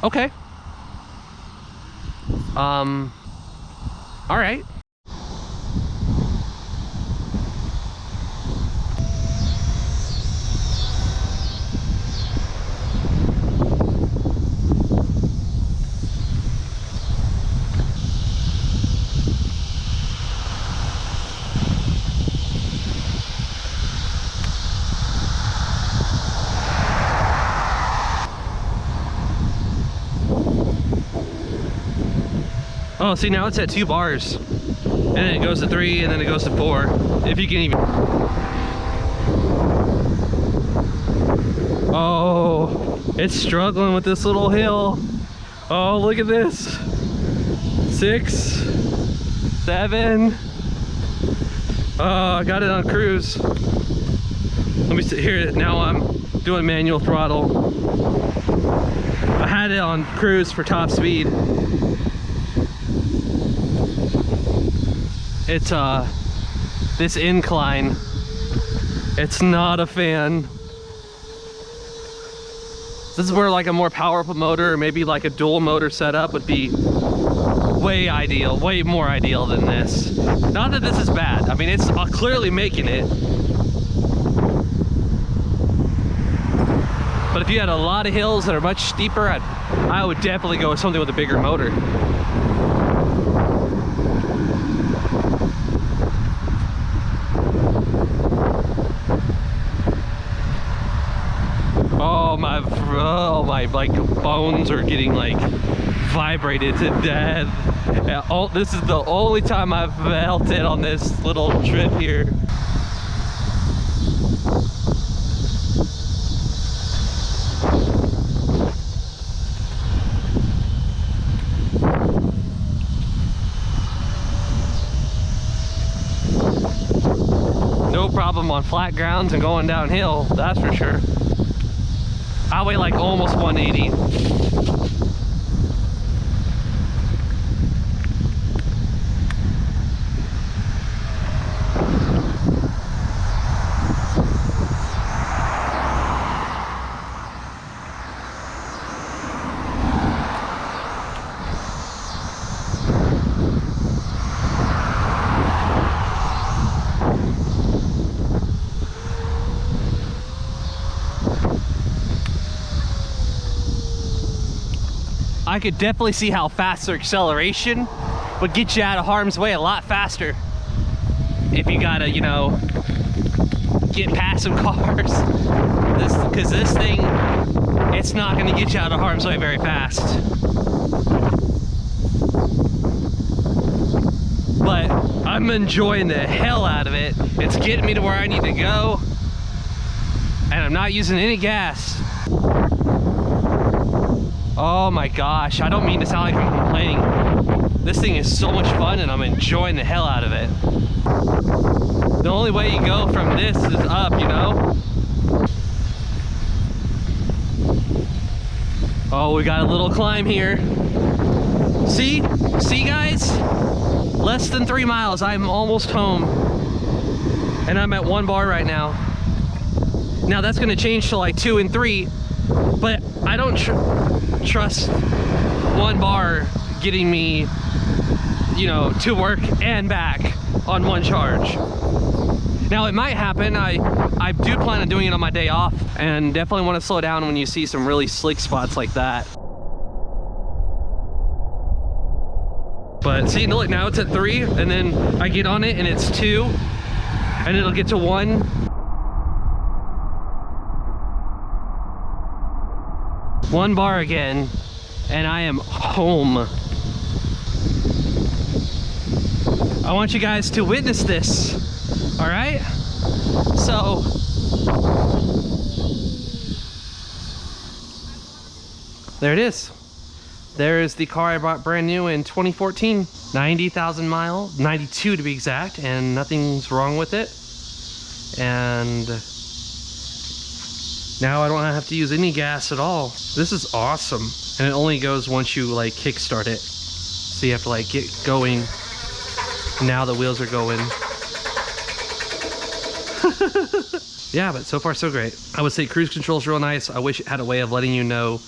Okay. All right. Oh, see, now it's at 2 bars. And then it goes to 3, and then it goes to 4. If you can even... Oh, it's struggling with this little hill. Oh, look at this. 6, 7. Oh, I got it on cruise. Let me sit here. Now I'm doing manual throttle. I had it on cruise for top speed. It's this incline, it's not a fan. This is where like a more powerful motor, or maybe like a dual motor setup would be way ideal, way more ideal than this. Not that this is bad, I mean it's clearly making it. But if you had a lot of hills that are much steeper, I would definitely go with something with a bigger motor. Oh my like bones are getting like vibrated to death. This is the only time I've felt it on this little trip here. No problem on flat grounds and going downhill, that's for sure. I weigh like almost 180. I could definitely see how faster acceleration would get you out of harm's way a lot faster if you gotta, you know, get past some cars. Because this thing, it's not gonna get you out of harm's way very fast. But I'm enjoying the hell out of it. It's getting me to where I need to go, and I'm not using any gas. Oh my gosh, I don't mean to sound like I'm complaining. This thing is so much fun and I'm enjoying the hell out of it. The only way you go from this is up, you know? Oh, we got a little climb here. See guys? Less than 3 miles, I'm almost home. And I'm at 1 bar right now. Now that's gonna change to like 2 and 3, but I don't trust 1 bar getting me, you know, to work and back on 1 charge. Now it might happen. I do plan on doing it on my day off, and definitely want to slow down when you see some really slick spots like that. But see, look, now it's at 3, and then I get on it and it's 2, and it'll get to 1. 1 bar again, and I am home. I want you guys to witness this, all right? So, there it is. There is the car I bought brand new in 2014. 90,000 miles, 92 to be exact, and nothing's wrong with it. And now I don't have to use any gas at all. This is awesome. And it only goes once you like kickstart it. So you have to like get going. Now the wheels are going. Yeah, but so far so great. I would say cruise control is real nice. I wish it had a way of letting you know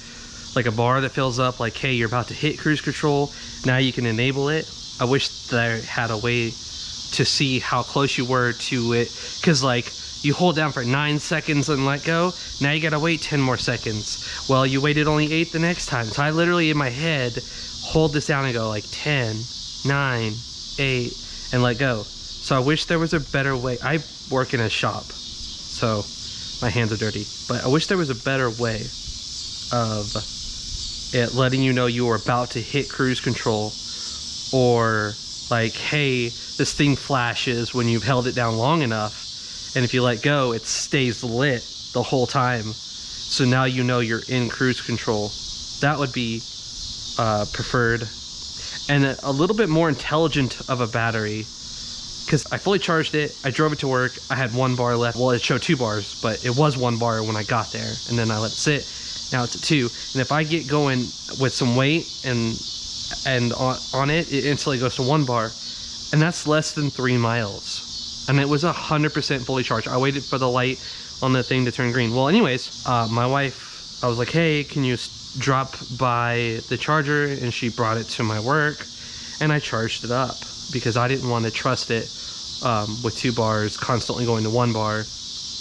like a bar that fills up, like, hey, you're about to hit cruise control. Now you can enable it. I wish that I had a way to see how close you were to it, because like you hold down for 9 seconds and let go. Now you gotta wait 10 more seconds. Well, you waited only 8 the next time. So I literally in my head hold this down and go like 10, 9, 8, and let go. So I wish there was a better way. I work in a shop, so my hands are dirty, but I wish there was a better way of it letting you know you were about to hit cruise control, or like, hey, this thing flashes when you've held it down long enough, and if you let go, it stays lit the whole time. So now you know you're in cruise control. That would be preferred. And a little bit more intelligent of a battery, because I fully charged it, I drove it to work, I had 1 bar left. Well, it showed 2 bars, but it was 1 bar when I got there, and then I let it sit. Now it's at 2, and if I get going with some weight and on it, it instantly goes to 1 bar, and that's less than 3 miles. And it was 100% fully charged. I waited for the light on the thing to turn green. Well, anyways, my wife, I was like, hey, can you drop by the charger? And she brought it to my work, and I charged it up because I didn't want to trust it with 2 bars, constantly going to 1 bar,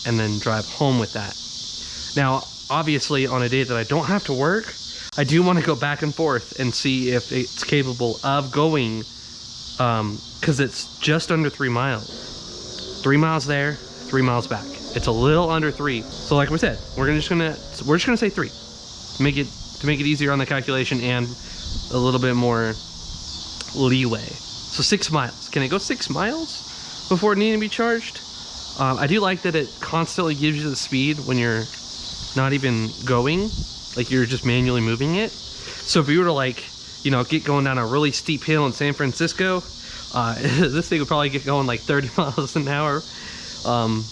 and then drive home with that. Now, obviously, on a day that I don't have to work, I do want to go back and forth and see if it's capable of going, because it's just under 3 miles. 3 miles there, 3 miles back. It's a little under 3. So like we said, we're just gonna say 3. To make it easier on the calculation and a little bit more leeway. So 6 miles. Can it go 6 miles before it needs to be charged? I do like that it constantly gives you the speed when you're not even going, like you're just manually moving it. So if you were to, like, you know, get going down a really steep hill in San Francisco, this thing would probably get going like 30 miles an hour. And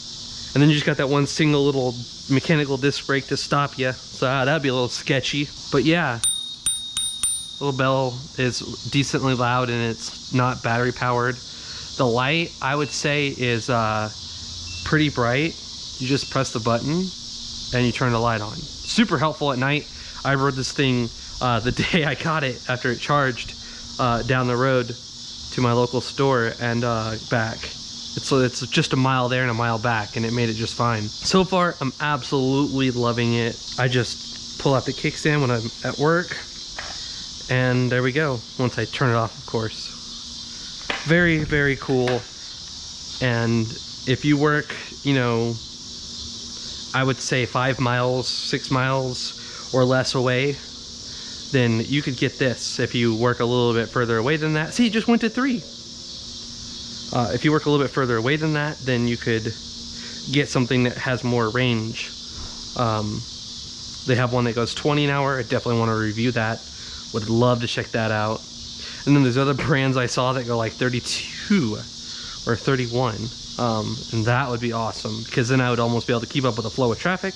then you just got that one single little mechanical disc brake to stop you. So that'd be a little sketchy. But yeah, little bell is decently loud and it's not battery powered. The light, I would say, is pretty bright. You just press the button and you turn the light on. Super helpful at night. I rode this thing the day I got it after it charged down the road to my local store and back. It's just a mile there and a mile back, and it made it just fine. So far, I'm absolutely loving it. I just pull out the kickstand when I'm at work, and there we go. Once I turn it off, of course. Very, very cool. And if you work, you know, I would say 5 miles, 6 miles or less away, then you could get this. If you work a little bit further away than that, see, it just went to 3. If you work a little bit further away than that, then you could get something that has more range. They have one that goes 20 an hour. I definitely want to review that. Would love to check that out. And then there's other brands I saw that go like 32 or 31. And that would be awesome, because then I would almost be able to keep up with the flow of traffic.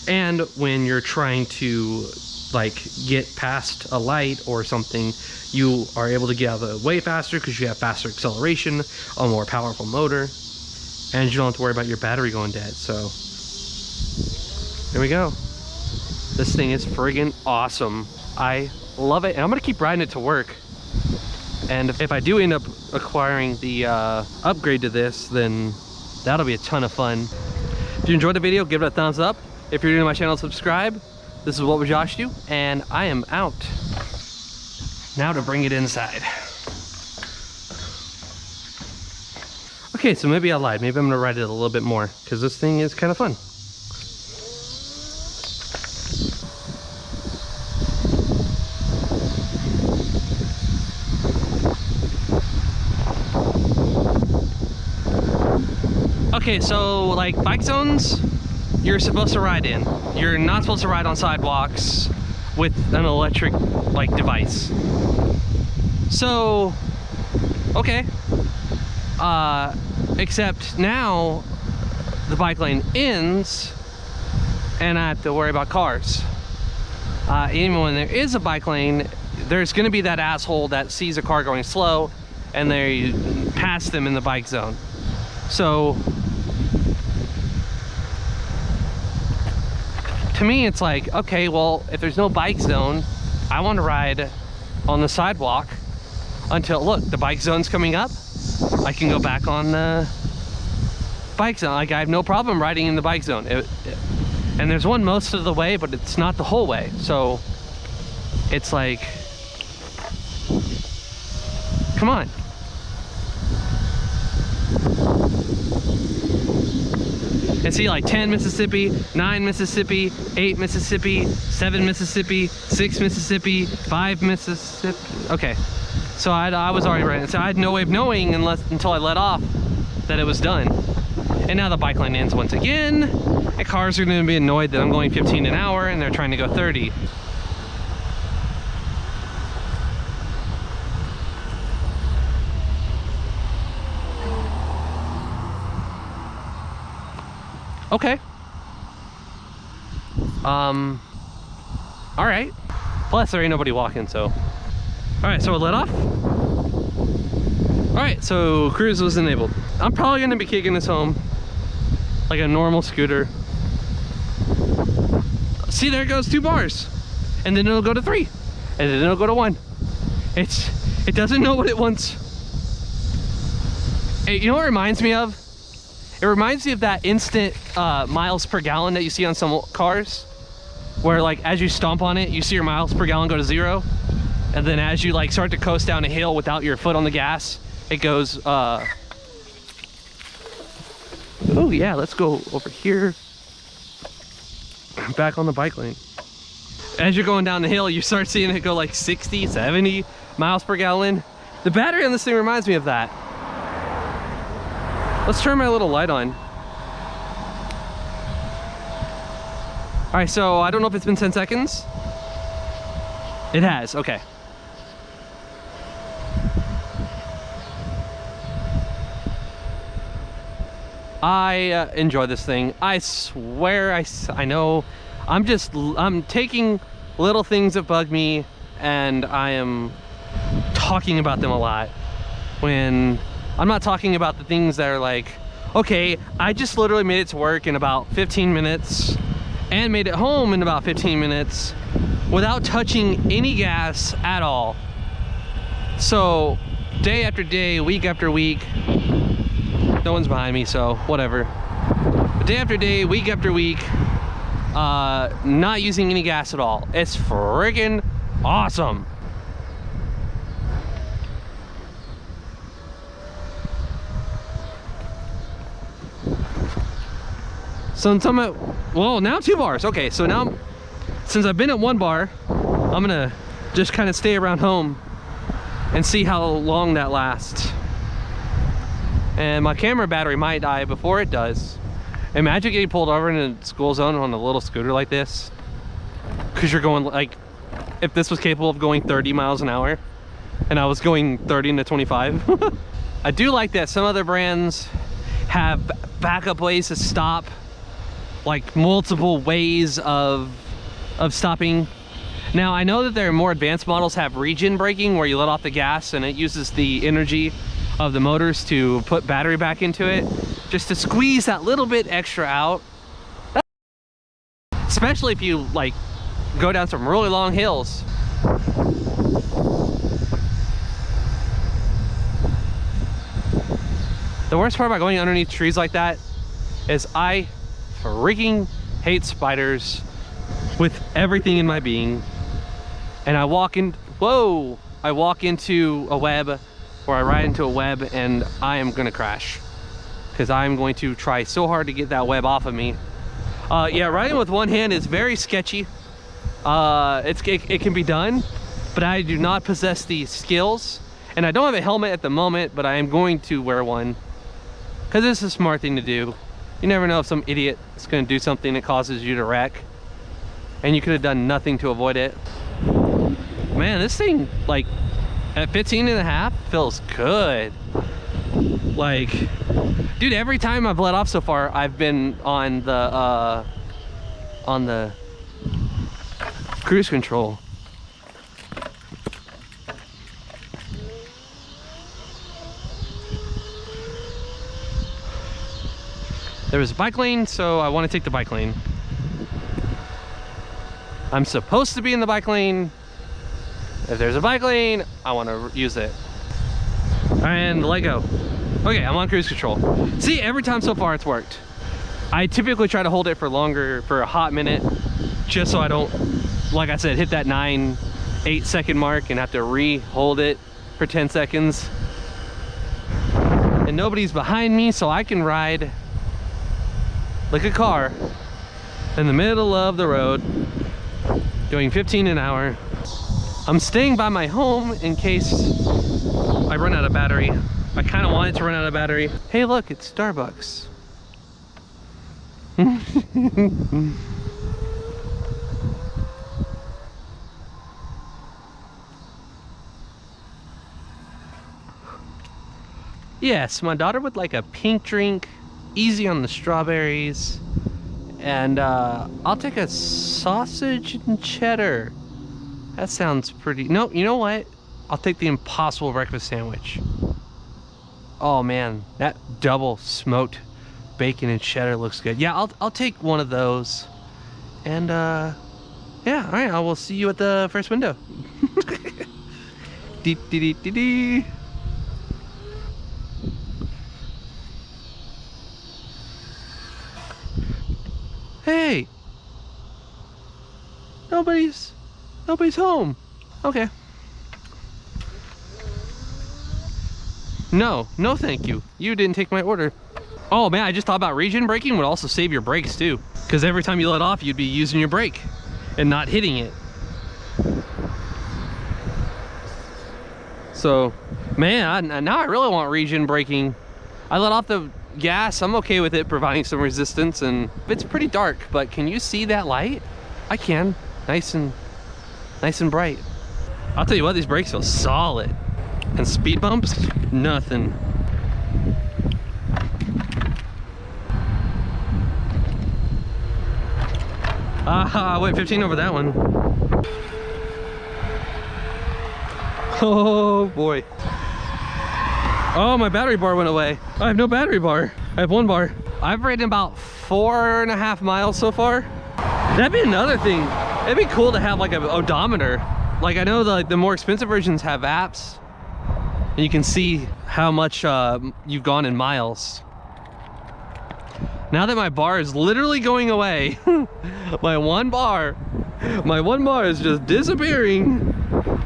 And when you're trying to like get past a light or something, you are able to get out of the way faster because you have faster acceleration, a more powerful motor, and you don't have to worry about your battery going dead. So there we go. This thing is friggin' awesome. I love it, and I'm gonna keep riding it to work. And if I do end up acquiring the upgrade to this, then that'll be a ton of fun. If you enjoyed the video, give it a thumbs up. If you're new to my channel, subscribe. This is What Would Josh Do, and I am out. Now to bring it inside. Okay, so maybe I lied. Maybe I'm gonna ride it a little bit more, because this thing is kind of fun. Okay, so like bike zones, you're supposed to ride in. You're not supposed to ride on sidewalks with an electric like device. So, okay. Except now the bike lane ends and I have to worry about cars. Even when there is a bike lane, there's gonna be that asshole that sees a car going slow and they pass them in the bike zone. So to me, it's like, okay, well, if there's no bike zone, I want to ride on the sidewalk until, look, the bike zone's coming up. I can go back on the bike zone. Like, I have no problem riding in the bike zone. And there's one most of the way, but it's not the whole way. So it's like, come on. And see, like 10 Mississippi, 9 Mississippi, 8 Mississippi, 7 Mississippi, 6 Mississippi, 5 Mississippi. Okay, so I was already riding. So I had no way of knowing until I let off that it was done. And now the bike lane ends once again. And cars are going to be annoyed that I'm going 15 an hour and they're trying to go 30. Okay. All right. Plus, there ain't nobody walking, so. All right, so we're let off. All right, so cruise was enabled. I'm probably gonna be kicking this home like a normal scooter. See, there it goes, 2 bars. And then it'll go to 3. And then it'll go to 1. It doesn't know what it wants. Hey, you know what it reminds me of? It reminds me of that instant miles per gallon that you see on some cars, where like as you stomp on it, you see your miles per gallon go to 0, and then as you like start to coast down a hill without your foot on the gas, it goes. Oh yeah, let's go over here. Back on the bike lane. As you're going down the hill, you start seeing it go like 60, 70 miles per gallon. The battery on this thing reminds me of that. Let's turn my little light on. All right, so I don't know if it's been 10 seconds. It has, okay. I enjoy this thing. I swear, I know. I'm taking little things that bug me and I am talking about them a lot, when I'm not talking about the things that are like, okay, I just literally made it to work in about 15 minutes and made it home in about 15 minutes without touching any gas at all. So day after day, week after week, no one's behind me, so whatever. But day after day, week after week, not using any gas at all. It's friggin' awesome. So I'm talking about, well, now 2 bars. Okay, so now, since I've been at 1 bar, I'm gonna just kind of stay around home and see how long that lasts. And my camera battery might die before it does. Imagine getting pulled over in a school zone on a little scooter like this, because you're going like, if this was capable of going 30 miles an hour and I was going 30 to 25. I do like that some other brands have backup ways to stop, like multiple ways of stopping. Now I know that their more advanced models have regen braking, where you let off the gas and it uses the energy of the motors to put battery back into it, just to squeeze that little bit extra out. Especially if you like go down some really long hills. The worst part about going underneath trees like that is I freaking hate spiders with everything in my being. And I walk into a web, or I ride into a web, and I am gonna crash, because I'm going to try so hard to get that web off of me. Yeah, riding with one hand is very sketchy. It can be done, but I do not possess the skills, and I don't have a helmet at the moment, but I am going to wear one, because it's a smart thing to do. You never know if some idiot is going to do something that causes you to wreck, and you could have done nothing to avoid it. Man, this thing, like, at 15 and a half feels good. Like, dude, every time I've let off so far, I've been on the cruise control. There was a bike lane, so I want to take the bike lane. I'm supposed to be in the bike lane. If there's a bike lane, I want to use it. And let go. Okay, I'm on cruise control. See, every time so far it's worked. I typically try to hold it for longer, for a hot minute, just so I don't, like I said, hit that 9-8 second mark and have to re-hold it for 10 seconds. And nobody's behind me, so I can ride like a car in the middle of the road, doing 15 an hour. I'm staying by my home in case I run out of battery. I kind of want it to run out of battery. Hey, look, it's Starbucks. Yes, my daughter would like a pink drink, easy on the strawberries, and I'll take a sausage and cheddar. That sounds pretty. No, you know what? I'll take the Impossible breakfast sandwich. Oh man, that double smoked bacon and cheddar looks good. Yeah, I'll take one of those. And yeah, all right, I will see you at the first window. Dee dee dee dee dee. Hey, nobody's home. Okay. No, thank you. You didn't take my order. Oh man, I just thought about regen braking would also save your brakes too. Because every time you let off, you'd be using your brake and not hitting it. So, man, now I really want regen braking. I let off the gas, I'm okay with it providing some resistance, and it's pretty dark, but can you see that light? I can. Nice and bright. I'll tell you what, these brakes feel solid. And speed bumps, nothing. Ah, wait, 15 over that one. Oh boy. Oh, my battery bar went away. I have no battery bar. I have one bar. I've ridden about 4.5 miles so far. That'd be another thing. It'd be cool to have like an odometer. Like I know the more expensive versions have apps and you can see how much you've gone in miles. Now that my bar is literally going away, my one bar is just disappearing.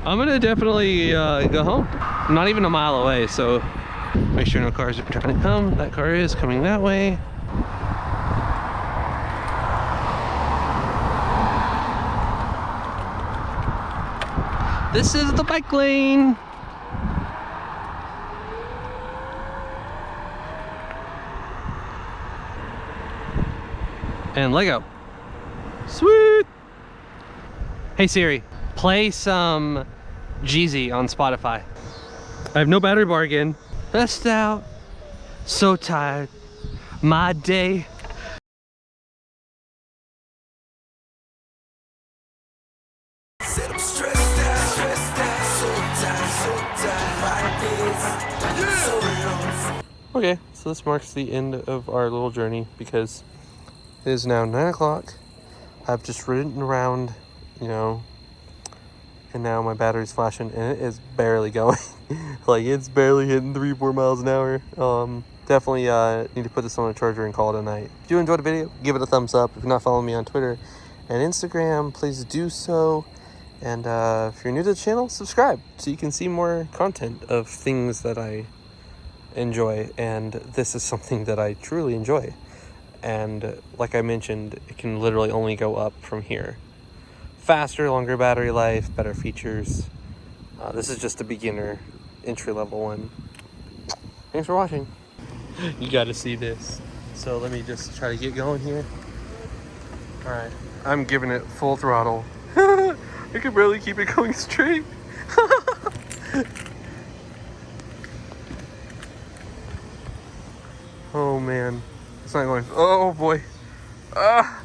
I'm gonna definitely go home. I'm not even a mile away, so make sure no cars are trying to come. That car is coming that way. This is the bike lane. And Lego. Sweet. Hey Siri, play some Jeezy on Spotify. I have no battery bar again. Best out. So tired. My day. Okay, so this marks the end of our little journey because it is now 9 o'clock. I've just ridden around, you know, and now my battery's flashing and it is barely going. Like it's barely hitting 3-4 miles an hour. Definitely need to put this on a charger and call it a night. If you enjoyed the video, give it a thumbs up. If you're not following me on Twitter and Instagram, please do so. And if you're new to the channel, subscribe so you can see more content of things that I enjoy. And this is something that I truly enjoy. And like I mentioned, it can literally only go up from here. Faster, longer battery life, better features. This is just a beginner entry-level one. Thanks for watching. You gotta see this. So let me just try to get going here. All right, I'm giving it full throttle. I can barely keep it going straight. Oh man, it's not going. Oh boy. Ah.